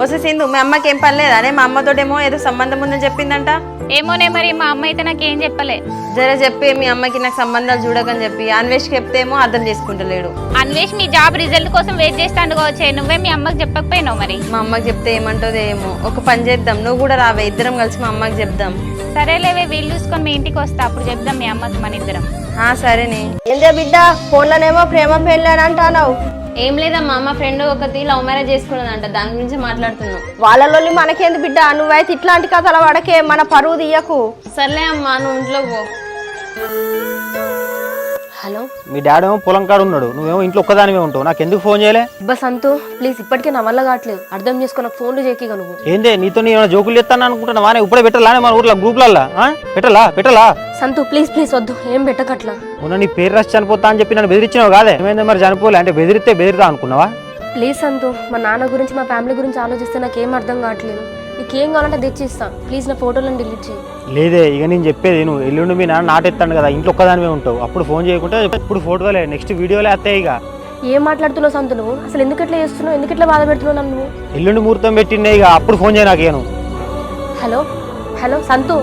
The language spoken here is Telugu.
వస్తే సింధు మీ అమ్మకి ఏం పని లేదా? మా అమ్మతోటేమో ఏదో సంబంధం ఉందని చెప్పిందంట. ఏమోనే మరి మా అమ్మ అయితే నాకేం చెప్పలే. జర చెప్పి మీ అమ్మకి నాకు సంబంధాలు చూడకని చెప్పి. అన్వేష్కి చెప్తేమో అర్థం చేసుకుంటలేడు. అన్వేష్ మీ జాబ్ రిజల్ట్ కోసం వెయిట్ చేస్తాను కావచ్చే, నువ్వే మీ అమ్మకి చెప్పకపోయినావు మరి. మా అమ్మకి చెప్తే ఏమంటుందో ఏమో. ఒక పని చేద్దాం, నువ్వు కూడా రావే, ఇద్దరం కలిసి మా అమ్మకి చెప్దాం. సరేలేవే, వీళ్ళు చూసుకొని మీ ఇంటికి వస్తా, అప్పుడు చెప్దాం మీ అమ్మకి మన ఇద్దరం. సరేనే. ఏందే బిడ్డ ఫోన్లోనేమో ప్రేమ పెళ్ళి అని అంటున్నావు? ఏం లేదమ్మా, మా ఫ్రెండ్ ఒకటి లవ్ మ్యారేజ్ చేసుకున్నదంట, దాని గురించి మాట్లాడుతున్నాం. వాళ్ళలో మనకేంది బిడ్డ, నువ్వైతే ఇట్లాంటి కథల వాడకే, మన పరువు తీయకు. సర్లే అమ్మా, నువ్వు ఇంట్లో పో. హలో, మీ డాడీ ఏమో పొలం కాడు ఉన్నాడు, నువ్వేమో ఇంట్లో ఒక్కదానివే ఉంటావు, నాకు ఎందుకు ఫోన్ చేయలే? సంతు ప్లీజ్, ఇప్పటికే నా వల్ల కావట్లేదు, అర్థం చేసుకో, నాకు ఫోన్లు చేకిగా నువ్వు. ఏందే నీతో ఏమైనా జోకులు చేస్తాను అనుకుంటున్నా? వానే ఇప్పుడే పెట్టాలా మన ఊర్లో గ్రూప్లల్లా? పెట్టలా సంతు ప్లీజ్ ప్లీజ్ వద్దు, ఏం పెట్టకట్లా. మొన్న నీ పేరు రాసి చనిపోతా అని చెప్పి నన్ను బెదిరించినావు కాదే, ఏమైంది మరి చనిపోలే? అంటే బెదిరితా అనుకున్నావా? ప్లీజ్ సంతు, మా నాన్న గురించి మా ఫ్యామిలీ గురించి ఆలోచిస్తే నాకేం అర్థం కావట్లేదు. నీకేం కావాలంటే తెచ్చిస్తా, ప్లీజ్ నా ఫోటోలను డిలీట్ చేయి. లేదే, ఇక నేను చెప్పేది నువ్వు ఎల్లుండి మీ నాన్న నాటెత్తాను కదా, ఇంట్లో ఒక్కదానివే ఉంటావు, అప్పుడు ఫోన్ చేయకుంటే ఇప్పుడు ఫోటోలే, నెక్స్ట్ వీడియోలే వస్తాయి. ఇక ఏం మాట్లాడుతున్నావు సంతు నువ్వు? అసలు ఎందుకు ఎట్లా చేస్తున్నావు? ఎందుకు ఇట్లా బాధ పెడుతున్నావు నన్ను? ఎల్లుండి ముహూర్తం పెట్టిండే, ఇక అప్పుడు ఫోన్ చేయ నాకేను. హలో హలో సంతు.